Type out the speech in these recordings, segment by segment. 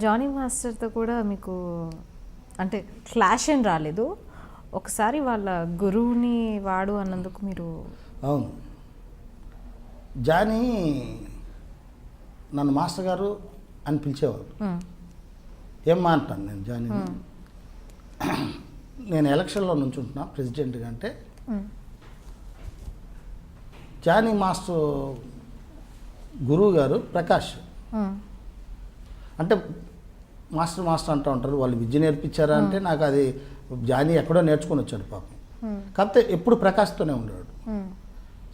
Johnny మాస్టర్తో కూడా మీకు అంటే క్లాష్ ఏం రాలేదు, ఒకసారి వాళ్ళ గురువుని వాడు అన్నందుకు మీరు? అవును, జానీ నన్ను మాస్టర్ గారు అని పిలిచేవారు. ఏం మాట్లాను నేను జానీ, నేను ఎలక్షన్లో నుంచుంటున్నా ప్రెసిడెంట్గా అంటే జానీ మాస్టర్ గురువు గారు ప్రకాష్ అంటే మాస్టర్ మాస్టర్ అంటూ ఉంటారు. వాళ్ళు విద్య నేర్పించారా అంటే నాకు అది జానీ ఎక్కడో నేర్చుకొని వచ్చాడు పాపం. కాకపోతే ఎప్పుడు ప్రకాష్తోనే ఉండేవాడు.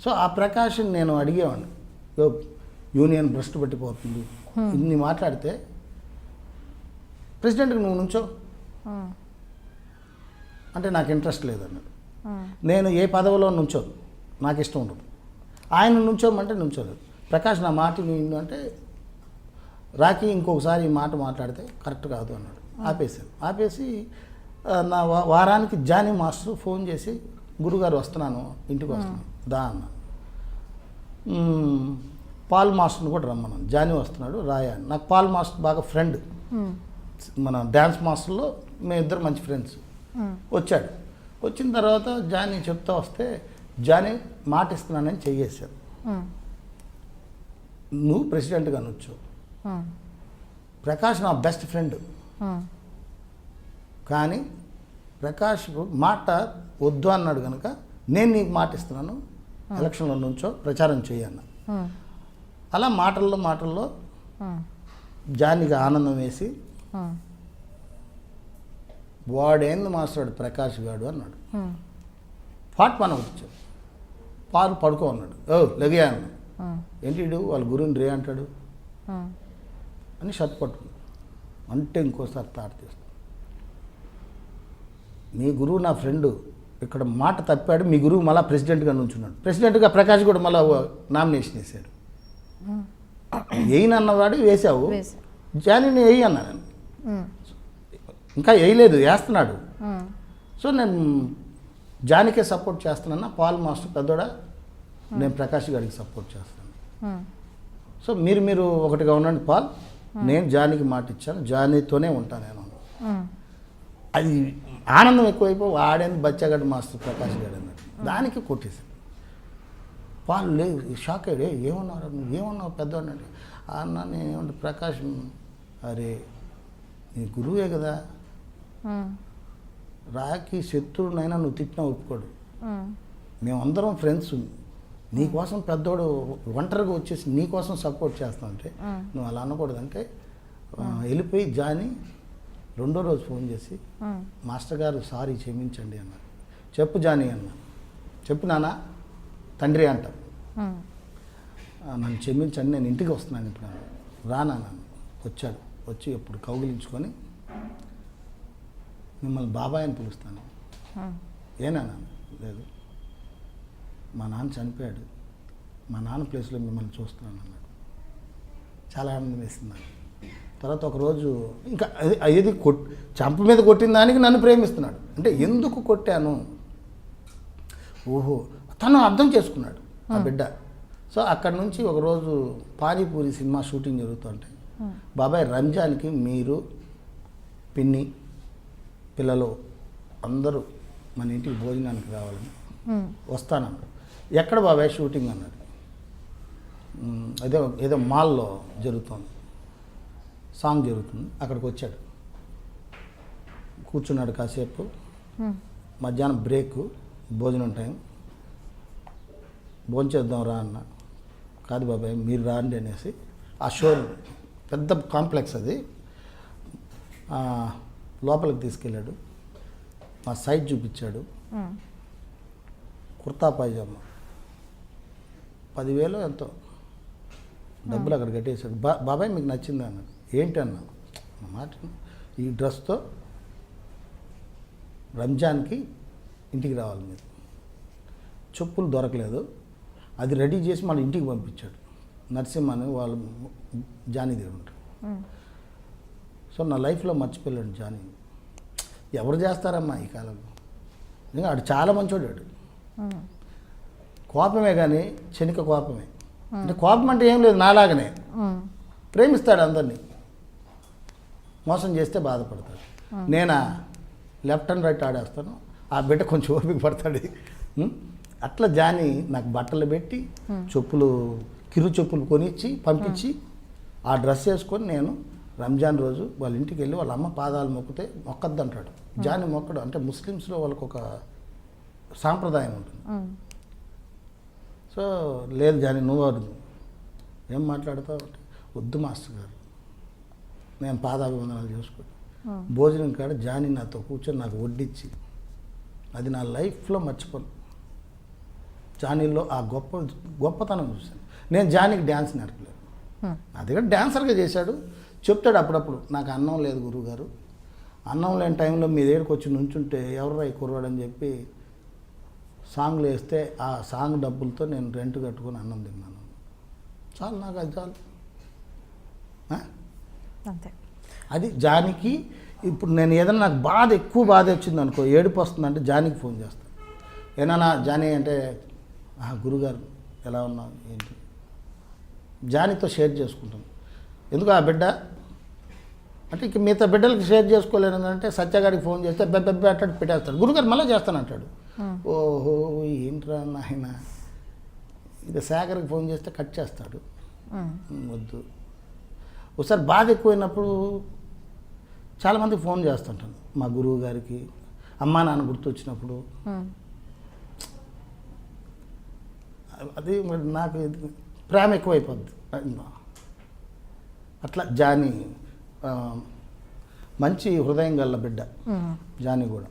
సో ఆ ప్రకాష్ని నేను అడిగేవాడిని, యూనియన్ భ్రష్టు పట్టిపోతుంది ఇన్ని మాట్లాడితే ప్రెసిడెంట్కి నువ్వు నుంచో అంటే నాకు ఇంట్రెస్ట్ లేదన్నాడు. నేను ఏ పదవిలో నుంచోదు, నాకు ఇష్టం ఉండదు. ఆయన నుంచోమంటే నుంచోలేదు. ప్రకాష్ నా మాట విను అంటే రాకి ఇంకొకసారి ఈ మాట మాట్లాడితే కరెక్ట్ కాదు అన్నాడు. ఆపేసి నా వారానికి జానీ మాస్టర్ ఫోన్ చేసి గురుగారు వస్తున్నాను, ఇంటికి వస్తున్నాను దా అన్న. పాల్ మాస్టర్ని కూడా రమ్మన్నాను, జానీ వస్తున్నాడు రాయా. నాకు పాల్ మాస్టర్ బాగా ఫ్రెండ్, మన డ్యాన్స్ మాస్టర్లో మేమిద్దరు మంచి ఫ్రెండ్స్. వచ్చాడు, వచ్చిన తర్వాత జానీ చెప్తా వస్తే జానీ మాట ఇస్తున్నానని చెయ్యేశాడు. నువ్వు ప్రెసిడెంట్గా అనొచ్చు, ప్రకాష్ నా బెస్ట్ ఫ్రెండ్, కానీ ప్రకాష్ మాట వద్దు అన్నాడు కనుక నేను నీకు మాట ఇస్తున్నాను, ఎలక్షన్లో నుంచో ప్రచారం చేయన్న. అలా మాటల్లో జానీకి ఆనందం వేసి వాడేంది మాస్టాడు ప్రకాష్ గాడు అన్నాడు. మన వచ్చాడు, పాలు పడుకో అన్నాడు. లెగయా అన్నాడు. ఏంటి వాళ్ళ గురువుని రే అంటాడు అని షర్ట్ పట్టుకున్నాడు. అంటే ఇంకోసారి తాట తీస్తాడు. మీ గురువు నా ఫ్రెండు, ఇక్కడ మాట తప్పాడు, మీ గురువు మళ్ళీ ప్రెసిడెంట్గా నుంచున్నాడు. ప్రెసిడెంట్గా ప్రకాష్ కూడా మళ్ళీ నామినేషన్ వేసాడు. వేయనన్నవాడు వేసావు, జానీని వేయి అన్నా నేను. ఇంకా వేయలేదు, వేస్తున్నాడు. సో నేను జానీకే సపోర్ట్ చేస్తున్నాను. పాల్ మాస్టర్ పెద్దోడా, నేను ప్రకాష్ గారికి సపోర్ట్ చేస్తాను. సో మీరు ఒకటిగా ఉండండి పాల్, నేను జానీకి మాట ఇచ్చాను, జానీతోనే ఉంటాను నేను. అది ఆనందం ఎక్కువైపోయి వాడేంది బచ్చగాడు మాస్టర్ ప్రకాష్ గారు అన్నాడు. దానికి కొట్టేశాడు. పాల్ లేదు, షాక్ అయ్యాడు. ఏమన్నారు నువ్వు, ఏమన్నావు పెద్దవాడు అంటే అన్నా నేనేమంటే ప్రకాష్, అరే నీ గురువే కదా, రాకి శత్రువునైనా నువ్వు తిట్టినా ఒప్పుకోడు, మేమందరం ఫ్రెండ్స్, నీకోసం పెద్దోడు ఒంటరిగా వచ్చేసి నీకోసం సపోర్ట్ చేస్తానంటే నువ్వు అలా అనకూడదంటే వెళ్ళిపోయి జానీ రెండో రోజు ఫోన్ చేసి మాస్టర్ గారు సారీ క్షమించండి అన్నారు. చెప్పు జానీ అన్న, చెప్పు నాన్న తండ్రి అంటారు, నన్ను క్షమించండి, నేను ఇంటికి వస్తున్నాను ఇప్పుడు రానా. వచ్చాడు, వచ్చి ఎప్పుడు కౌగిలించుకొని మిమ్మల్ని బాబాయ్ అని పిలుస్తాను. ఏనా లేదు, మా నాన్న చనిపోయాడు, మా నాన్న ప్లేస్లో మిమ్మల్ని చూస్తున్నాను అన్నాడు. చాలా ఆనందం వేసింది నాకు. తర్వాత ఒకరోజు ఇంకా అది చంప మీద కొట్టిన దానికి నన్ను ప్రేమిస్తున్నాడు. అంటే ఎందుకు కొట్టాను, ఓహో తను అర్థం చేసుకున్నాడు ఆ బిడ్డ. సో అక్కడి నుంచి ఒకరోజు పానీపూరి సినిమా షూటింగ్ జరుగుతుంటే, బాబాయ్ రంజాన్కి మీరు పిన్ని పిల్లలు అందరూ మన ఇంటికి భోజనానికి రావాలని వస్తానన్నాడు. ఎక్కడ బాబాయ్ షూటింగ్ అన్నాడు. ఏదో మాల్లో జరుగుతుంది, సాంగ్ జరుగుతుంది, అక్కడికి వచ్చాడు. కూర్చున్నాడు కాసేపు. మధ్యాహ్నం బ్రేక్, భోజనం టైం, భోంచేద్దాం రా అన్న. కాదు బాబాయ్ మీరు రాండి అనేసి ఆ షో పెద్ద కాంప్లెక్స్ అది, లోపలికి తీసుకెళ్ళాడు. మా సైట్ చూపించాడు. కుర్తా పైజామా 10,000 ఎంతో డబ్బులు అక్కడ కట్టేశాడు. బాబాయ్ మీకు నచ్చింది అన్నాడు. ఏంటి అన్నా, మాట ఈ డ్రెస్తో రంజాన్కి ఇంటికి రావాలి మీరు. చెప్పులు దొరకలేదు, అది రెడీ చేసి మన ఇంటికి పంపించాడు. నరసింహని వాళ్ళు జానీ దగ్గర ఉంటారు. సో నా లైఫ్లో మర్చిపోయాడు జానీ. ఎవరు చేస్తారమ్మా ఈ కాలంలో, ఇంకా ఆడు చాలా మంచోడాడు. కోపమే కానీ చెనిక కోపమే. అంటే కోపం అంటే ఏం లేదు, నాలాగనే ప్రేమిస్తాడు అందరినీ, మోసం చేస్తే బాధపడతాడు. నేనా లెఫ్ట్ అండ్ రైట్ ఆడేస్తాను, ఆ బిడ్డ కొంచెం ఓపిక పడతాడు. అట్లా జాని నాకు బట్టలు పెట్టి చెప్పులు, కిరు చెప్పులు కొనిచ్చి పంపించి ఆ డ్రెస్ వేసుకొని నేను రంజాన్ రోజు వాళ్ళ ఇంటికి వెళ్ళి వాళ్ళ అమ్మ పాదాలు మొక్కితే మొక్కద్దు అంటాడు. జాని మొక్కడు అంటే ముస్లిమ్స్లో వాళ్ళకు ఒక సాంప్రదాయం ఉంటుంది. సో లేదు జాని నువ్వు ఏం మాట్లాడతావు అంటే, వద్దు మాస్టర్ గారు, నేను పాదాభివందనాలు చేసుకోండి. భోజనం కాడ జాని నాతో కూర్చొని నాకు వడ్డించి, అది నా లైఫ్లో మర్చిపోను. జానీలో ఆ గొప్పతనం చూశాను. నేను జానీకి డ్యాన్స్ నేర్పలేదు, నా దగ్గర డ్యాన్సర్గా చేశాడు. చెప్తాడు అప్పుడప్పుడు, నాకు అన్నం లేదు గురువుగారు, అన్నం లేని టైంలో మీ దగ్గరికి వచ్చి నుంచుంటే ఎవరు ఈ కుర్రాడని చెప్పి సాంగ్లు వేస్తే ఆ సాంగ్ డబ్బులతో నేను రెంట్ కట్టుకొని అన్నం తిన్నాను. చాలు, నాకు అది చాలు. అంతే. అది జానికి. ఇప్పుడు నేను ఏదైనా నాకు ఎక్కువ బాధ వచ్చింది అనుకో, ఏడుపు వస్తుందంటే జానికి ఫోన్ చేస్తాను. ఏనా జానీ అంటే, గురుగారు ఎలా ఉన్నావు ఏంటి, జానీతో షేర్ చేసుకుంటాను. ఎందుకు ఆ బిడ్డ అంటే ఇక మిగతా బిడ్డలకి షేర్ చేసుకోలేను అంటే, సత్యగారికి ఫోన్ చేస్తే బెబ్బెబ్బే అట్టాడు పెట్టేస్తాడు. గురుగారు మళ్ళీ చేస్తానంటాడు. ఓహో ఏంట్రా నాయన, ఇక శేఖర్కి ఫోన్ చేస్తే కట్ చేస్తాడు. వద్దు. ఒకసారి బాధ ఎక్కువైనప్పుడు చాలామందికి ఫోన్ చేస్తుంటాను. మా గురువు గారికి, అమ్మా నాన్న గుర్తొచ్చినప్పుడు. అది మరి నాకు ప్రేమ ఎక్కువైపోద్ది. అట్లా జానీ మంచి హృదయం గల బిడ్డ జానీ కూడా.